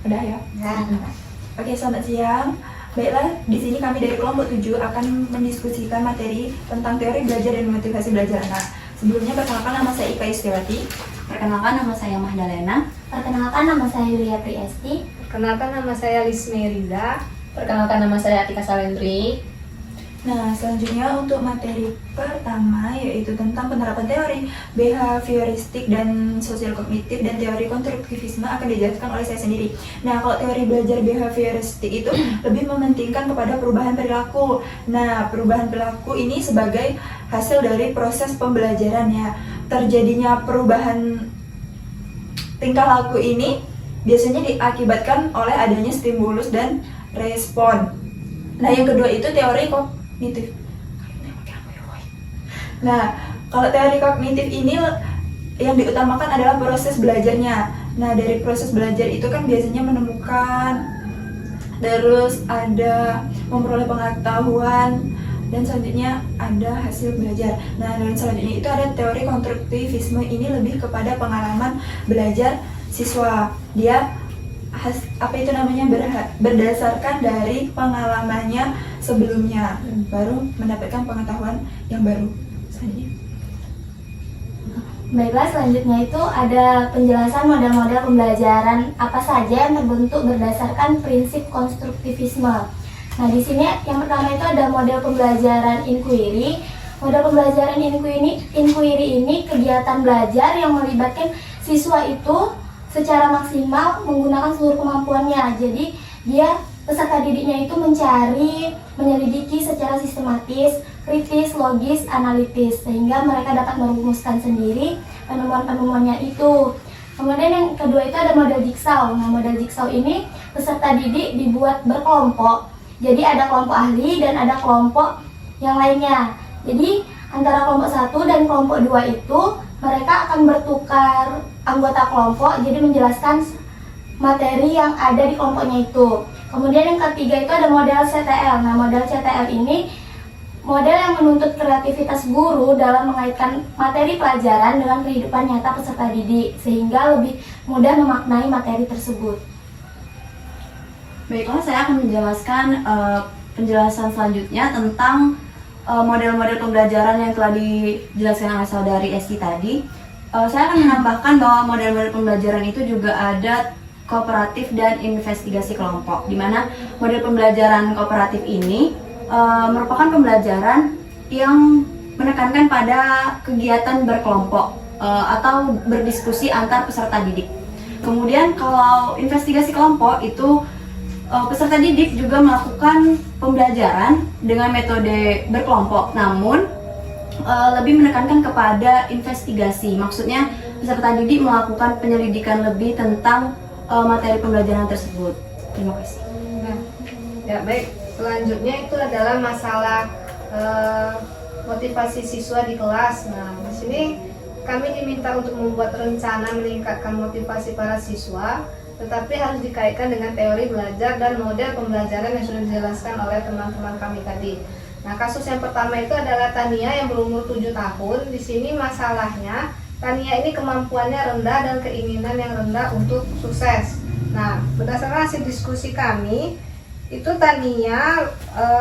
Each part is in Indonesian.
Udah ya? Nah, Oke, selamat siang. Baiklah, di sini kami dari kelompok 7 akan mendiskusikan materi tentang teori belajar dan motivasi belajar anak. Sebelumnya, perkenalkan nama saya Ika Istiwati. Perkenalkan nama saya Mahdalena. perkenalkan nama saya Yulia Priesti. Perkenalkan nama saya Lisme Riza. Perkenalkan nama saya Atika Salendri. Nah, selanjutnya untuk materi pertama yaitu tentang penerapan teori behavioristik dan sosial kognitif dan teori konstruktivisme akan dijelaskan oleh saya sendiri. Nah, kalau teori belajar behavioristik itu lebih mementingkan kepada perubahan perilaku. Nah, perubahan perilaku ini sebagai hasil dari proses pembelajaran ya. Terjadinya perubahan tingkah laku ini biasanya diakibatkan oleh adanya stimulus dan respon. Nah, yang kedua itu teori kognitif. Nah, kalau teori kognitif ini yang diutamakan adalah proses belajarnya. Nah, dari proses belajar itu kan biasanya menemukan, terus ada memperoleh pengetahuan, dan selanjutnya ada hasil belajar. Nah, dan selanjutnya itu ada teori konstruktivisme, ini lebih kepada pengalaman belajar siswa. Dia berdasarkan dari pengalamannya sebelumnya, baru mendapatkan pengetahuan yang baru. Selanjutnya. Baiklah, selanjutnya itu ada penjelasan model-model pembelajaran apa saja yang terbentuk berdasarkan prinsip konstruktivisme. Nah, di sini yang pertama itu ada model pembelajaran inquiry. Model pembelajaran inquiry ini kegiatan belajar yang melibatkan siswa itu secara maksimal menggunakan seluruh kemampuannya. Jadi dia peserta didiknya itu mencari, menyelidiki secara sistematis, kritis, logis, analitis, sehingga mereka dapat merumuskan sendiri penemuan-penemuannya itu. Kemudian yang kedua itu ada model jigsaw. Nah, model jigsaw ini peserta didik dibuat berkelompok. Jadi ada kelompok ahli dan ada kelompok yang lainnya. Jadi antara kelompok 1 dan kelompok 2 itu mereka akan bertukar anggota kelompok, jadi menjelaskan materi yang ada di kelompoknya itu. Kemudian yang ketiga itu ada model CTL. Nah, model CTL ini model yang menuntut kreativitas guru dalam mengaitkan materi pelajaran dengan kehidupan nyata peserta didik, sehingga lebih mudah memaknai materi tersebut. Baiklah, saya akan menjelaskan penjelasan selanjutnya tentang model-model pembelajaran yang telah dijelaskan oleh saudari Esti tadi. Saya akan menambahkan bahwa model-model pembelajaran itu juga ada kooperatif dan investigasi kelompok, di mana model pembelajaran kooperatif ini merupakan pembelajaran yang menekankan pada kegiatan berkelompok atau berdiskusi antar peserta didik. Kemudian kalau investigasi kelompok itu peserta didik juga melakukan pembelajaran dengan metode berkelompok, namun lebih menekankan kepada investigasi. Maksudnya peserta didik melakukan penyelidikan lebih tentang materi pembelajaran tersebut. Terima kasih. Nah, ya baik. Selanjutnya itu adalah masalah motivasi siswa di kelas. Nah, di sini kami diminta untuk membuat rencana meningkatkan motivasi para siswa, tetapi harus dikaitkan dengan teori belajar dan model pembelajaran yang sudah dijelaskan oleh teman-teman kami tadi. Nah, kasus yang pertama itu adalah Tania yang berumur 7 tahun. Di sini masalahnya Tania ini kemampuannya rendah dan keinginan yang rendah untuk sukses. Nah, berdasarkan hasil diskusi kami, itu Tania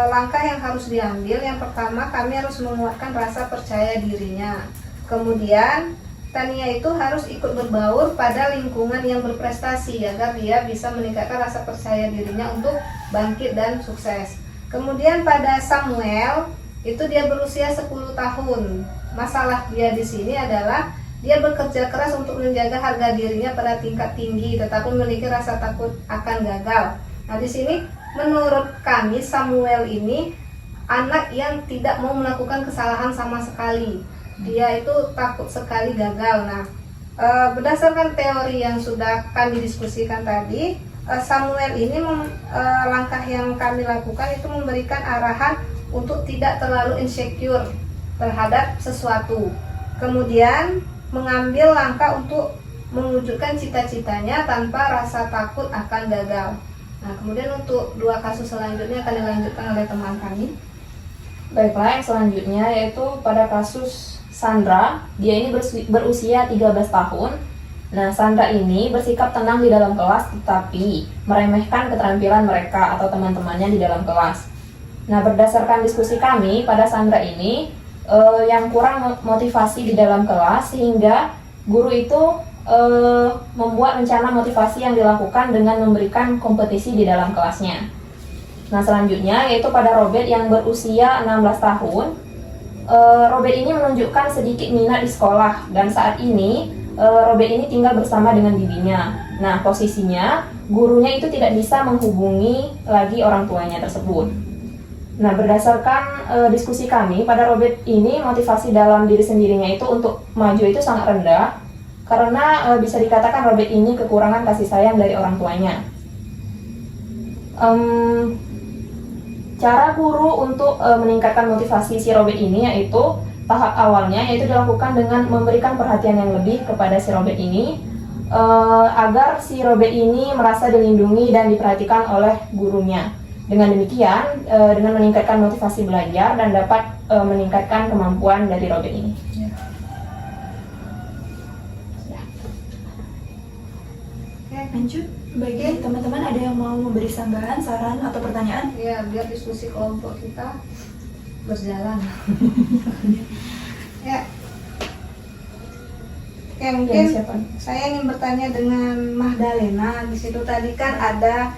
langkah yang harus diambil. Yang pertama, kami harus menguatkan rasa percaya dirinya. Kemudian Tania itu harus ikut berbaur pada lingkungan yang berprestasi agar dia bisa meningkatkan rasa percaya dirinya untuk bangkit dan sukses. Kemudian pada Samuel itu dia berusia 10 tahun. Masalah dia di sini adalah dia bekerja keras untuk menjaga harga dirinya pada tingkat tinggi, tetapi memiliki rasa takut akan gagal. Nah, di sini menurut kami Samuel ini anak yang tidak mau melakukan kesalahan sama sekali. Dia itu takut sekali gagal. Nah, berdasarkan teori yang sudah kami diskusikan tadi, Samuel ini langkah yang kami lakukan itu memberikan arahan untuk tidak terlalu insecure terhadap sesuatu. Kemudian mengambil langkah untuk mewujudkan cita-citanya tanpa rasa takut akan gagal. Nah, kemudian untuk 2 kasus selanjutnya akan dilanjutkan oleh teman kami. Baiklah, yang selanjutnya yaitu pada kasus Sandra. Dia ini berusia 13 tahun. Nah, Sandra ini bersikap tenang di dalam kelas tetapi meremehkan keterampilan mereka atau teman-temannya di dalam kelas. Nah, berdasarkan diskusi kami pada Sandra ini yang kurang motivasi di dalam kelas sehingga guru itu membuat rencana motivasi yang dilakukan dengan memberikan kompetisi di dalam kelasnya. Nah, selanjutnya yaitu pada Robert yang berusia 16 tahun. Robert ini menunjukkan sedikit minat di sekolah dan saat ini Robert ini tinggal bersama dengan bibinya. Nah, posisinya gurunya itu tidak bisa menghubungi lagi orang tuanya tersebut. Nah, berdasarkan diskusi kami pada Robert ini motivasi dalam diri sendirinya itu untuk maju itu sangat rendah karena bisa dikatakan Robert ini kekurangan kasih sayang dari orang tuanya. Cara guru untuk meningkatkan motivasi si Robert ini yaitu tahap awalnya yaitu dilakukan dengan memberikan perhatian yang lebih kepada si Robert ini agar si Robert ini merasa dilindungi dan diperhatikan oleh gurunya. Dengan demikian, dengan meningkatkan motivasi belajar dan dapat meningkatkan kemampuan dari Robert ini. Lanjut, bagi teman-teman ada yang mau memberi sanggahan, saran, atau pertanyaan? Ya, biar diskusi kelompok kita berjalan. Ya. Oke, mungkin saya ingin bertanya dengan Mahdalena. Di situ tadi kan ada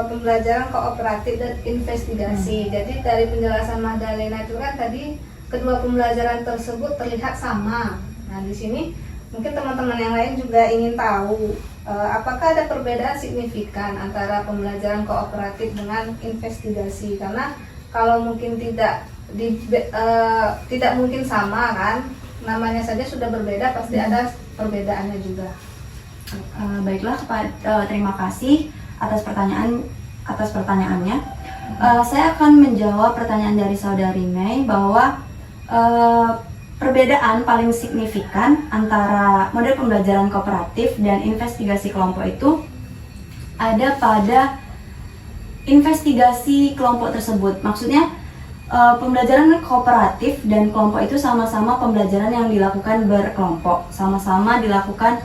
pembelajaran kooperatif dan investigasi. Jadi dari penjelasan Mahdalena itu kan tadi kedua pembelajaran tersebut terlihat sama. Nah, di sini mungkin teman-teman yang lain juga ingin tahu apakah ada perbedaan signifikan antara pembelajaran kooperatif dengan investigasi? Karena kalau mungkin tidak mungkin sama kan, namanya saja sudah berbeda, pasti ada perbedaannya juga. Baiklah, terima kasih atas pertanyaannya. Saya akan menjawab pertanyaan dari saudari Mei bahwa perbedaan paling signifikan antara model pembelajaran kooperatif dan investigasi kelompok itu ada pada investigasi kelompok tersebut. Maksudnya pembelajaran kooperatif dan kelompok itu sama-sama pembelajaran yang dilakukan berkelompok, sama-sama dilakukan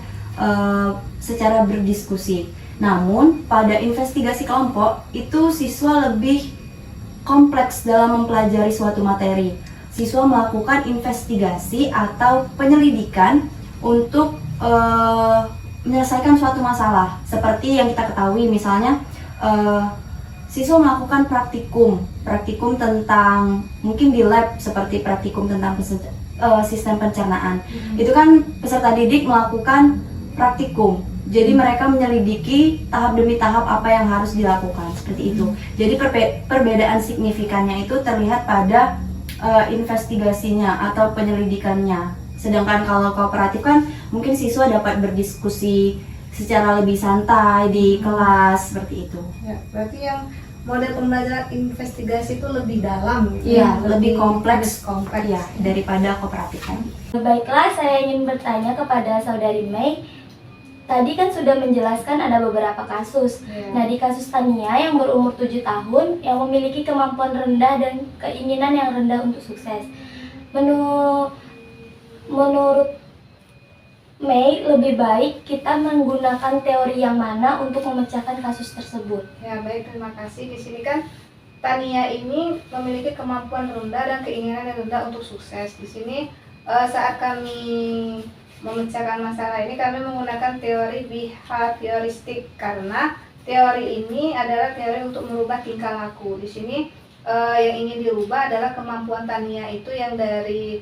secara berdiskusi. Namun pada investigasi kelompok itu siswa lebih kompleks dalam mempelajari suatu materi. Siswa melakukan investigasi atau penyelidikan untuk menyelesaikan suatu masalah. Seperti yang kita ketahui, misalnya siswa melakukan praktikum tentang mungkin di lab seperti praktikum tentang sistem pencernaan. Itu kan peserta didik melakukan praktikum. Jadi mereka menyelidiki tahap demi tahap apa yang harus dilakukan, seperti itu. Jadi perbedaan signifikannya itu terlihat pada investigasinya atau penyelidikannya. Sedangkan kalau kooperatif kan mungkin siswa dapat berdiskusi secara lebih santai di kelas, seperti itu. Ya, berarti yang model pembelajaran investigasi itu lebih dalam gitu. Iya, lebih kompleks ya, daripada kooperatif tadi. Baiklah, saya ingin bertanya kepada saudari Mei. Tadi kan sudah menjelaskan ada beberapa kasus. Nah, di kasus Tania yang berumur 7 tahun yang memiliki kemampuan rendah dan keinginan yang rendah untuk sukses. Menurut Mei, lebih baik kita menggunakan teori yang mana untuk memecahkan kasus tersebut? Ya, baik, terima kasih. Di sini kan Tania ini memiliki kemampuan rendah dan keinginan yang rendah untuk sukses. Di sini saat kami memecahkan masalah ini kami menggunakan teori behavioristik karena teori ini adalah teori untuk merubah tingkah laku. Di sini yang ingin dirubah adalah kemampuan Tania itu yang dari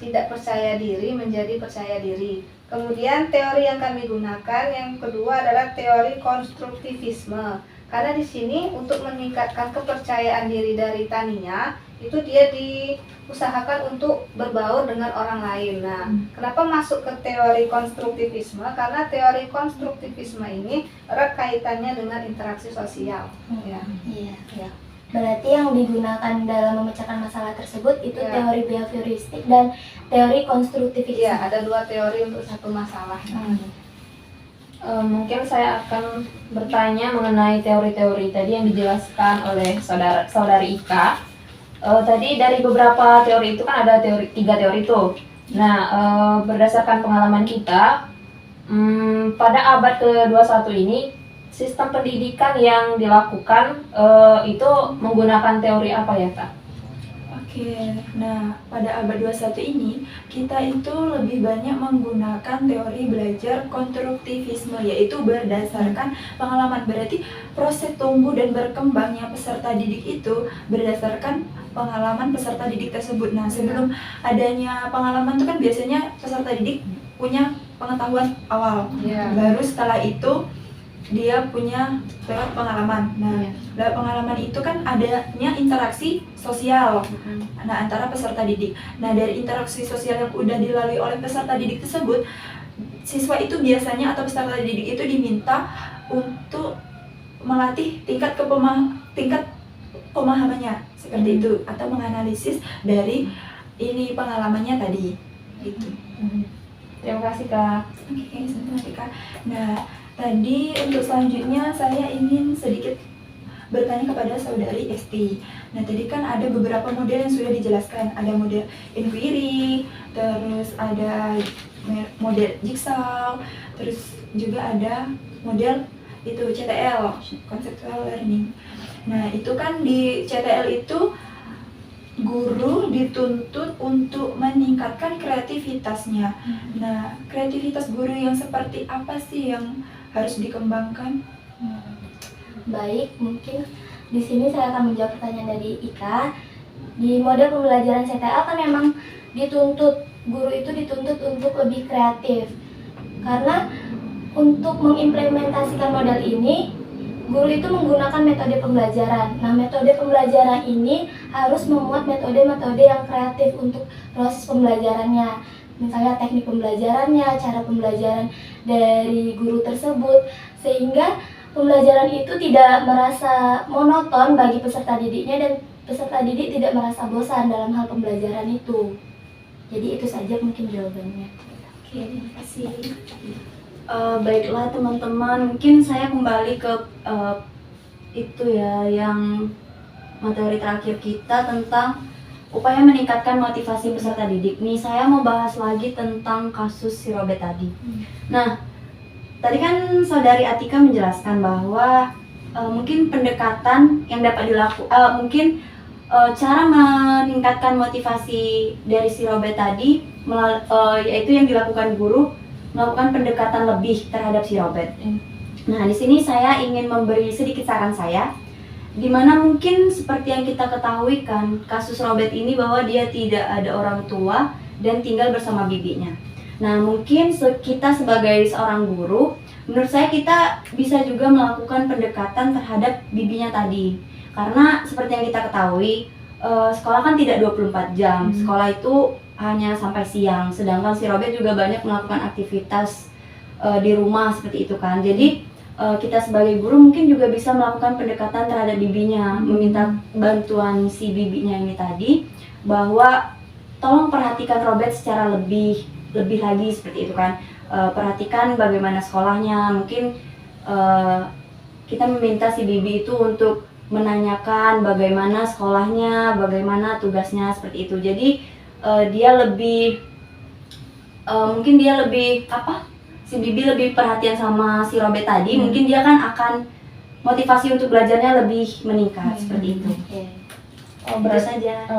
tidak percaya diri menjadi percaya diri. Kemudian teori yang kami gunakan yang kedua adalah teori konstruktivisme. Karena di sini untuk meningkatkan kepercayaan diri dari Tania itu dia diusahakan untuk berbaur dengan orang lain. Nah, kenapa masuk ke teori konstruktivisme? Karena teori konstruktivisme ini erat kaitannya dengan interaksi sosial. Ya. Iya. Ya. Berarti yang digunakan dalam memecahkan masalah tersebut itu Ya. teori behavioristik dan teori konstruktivisme. Iya, ada dua teori untuk satu masalah. Mungkin saya akan bertanya mengenai teori-teori tadi yang dijelaskan oleh saudari Ika. Tadi dari beberapa teori itu kan ada 3 teori itu. Nah, berdasarkan pengalaman kita, Pada abad ke-21 ini, sistem pendidikan yang dilakukan itu menggunakan teori apa ya, Kak? Oke, nah pada abad 21 ini kita itu lebih banyak menggunakan teori belajar konstruktivisme, yaitu berdasarkan pengalaman. Berarti proses tumbuh dan berkembangnya peserta didik itu berdasarkan pengalaman peserta didik tersebut. Nah, sebelum adanya pengalaman itu kan biasanya peserta didik punya pengetahuan awal. Baru setelah itu dia punya lewat pengalaman. Nah, lewat pengalaman itu kan adanya interaksi sosial antara peserta didik. Nah, dari interaksi sosial yang udah dilalui oleh peserta didik tersebut, siswa itu biasanya atau peserta didik itu diminta untuk melatih tingkat pemahamannya seperti itu, atau menganalisis dari ini pengalamannya tadi gitu. Terima kasih, Kak. Oke, sama Kak. Nah, tadi untuk selanjutnya saya ingin sedikit bertanya kepada saudari Esti. Nah, tadi kan ada beberapa model yang sudah dijelaskan. Ada model inquiry, terus ada model jigsaw, terus juga ada model itu CTL, conceptual learning. Nah, itu kan di CTL itu guru dituntut untuk meningkatkan kreativitasnya. Nah, kreativitas guru yang seperti apa sih yang harus dikembangkan? Baik, mungkin di sini saya akan menjawab pertanyaan dari Ika. Di model pembelajaran CTL kan memang guru itu dituntut untuk lebih kreatif. Karena untuk mengimplementasikan model ini, guru itu menggunakan metode pembelajaran. Nah, metode pembelajaran ini harus memuat metode-metode yang kreatif untuk proses pembelajarannya. Misalnya teknik pembelajarannya, cara pembelajaran dari guru tersebut, sehingga pembelajaran itu tidak merasa monoton bagi peserta didiknya dan peserta didik tidak merasa bosan dalam hal pembelajaran itu. Jadi itu saja mungkin jawabannya. Oke, terima kasih. Baiklah teman-teman, mungkin saya kembali ke itu ya, yang materi terakhir kita tentang upaya meningkatkan motivasi peserta didik. Nih, saya mau bahas lagi tentang kasus si Robert tadi. Nah, tadi kan saudari Atika menjelaskan bahwa mungkin pendekatan yang dapat dilakukan, cara meningkatkan motivasi dari si Robert tadi, yaitu yang dilakukan guru melakukan pendekatan lebih terhadap si Robert. Nah, di sini saya ingin memberi sedikit saran saya, di mana mungkin seperti yang kita ketahui kan, kasus Robert ini bahwa dia tidak ada orang tua dan tinggal bersama bibinya. Nah, mungkin kita sebagai seorang guru, menurut saya kita bisa juga melakukan pendekatan terhadap bibinya tadi. Karena seperti yang kita ketahui, sekolah kan tidak 24 jam, sekolah itu hanya sampai siang, sedangkan si Robert juga banyak melakukan aktivitas di rumah seperti itu kan. Jadi kita sebagai guru mungkin juga bisa melakukan pendekatan terhadap bibinya, meminta bantuan si bibinya ini tadi, bahwa tolong perhatikan Robert secara lebih lagi seperti itu kan. Perhatikan bagaimana sekolahnya, mungkin kita meminta si bibi itu untuk menanyakan bagaimana sekolahnya, bagaimana tugasnya seperti itu. Jadi mungkin dia lebih si bibi lebih perhatian sama si Robert tadi, mungkin dia kan akan motivasi untuk belajarnya lebih meningkat seperti itu.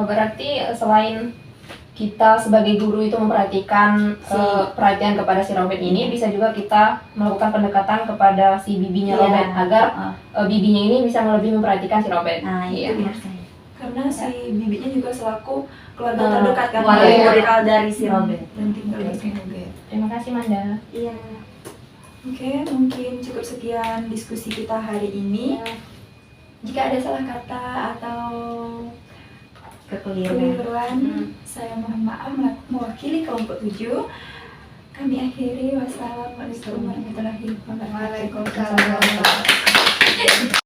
Berarti selain kita sebagai guru itu memperhatikan perhatian kepada si Robert ini, bisa juga kita melakukan pendekatan kepada si bibinya Robert agar bibinya ini bisa lebih memperhatikan si Robert. Nah, itu benar saya. Karena si bibinya juga selaku keluarga terdekat kan, keluarga dari si Robert. Dan tinggal bersama Robert. Terima kasih, Manda. Iya. Oke, mungkin cukup sekian diskusi kita hari ini. Jika ada salah kata atau kekeliruan, saya mohon maaf mewakili kelompok 7. Kami akhiri. Wassalamualaikum warahmatullahi wabarakatuh. Waalaikumsalam.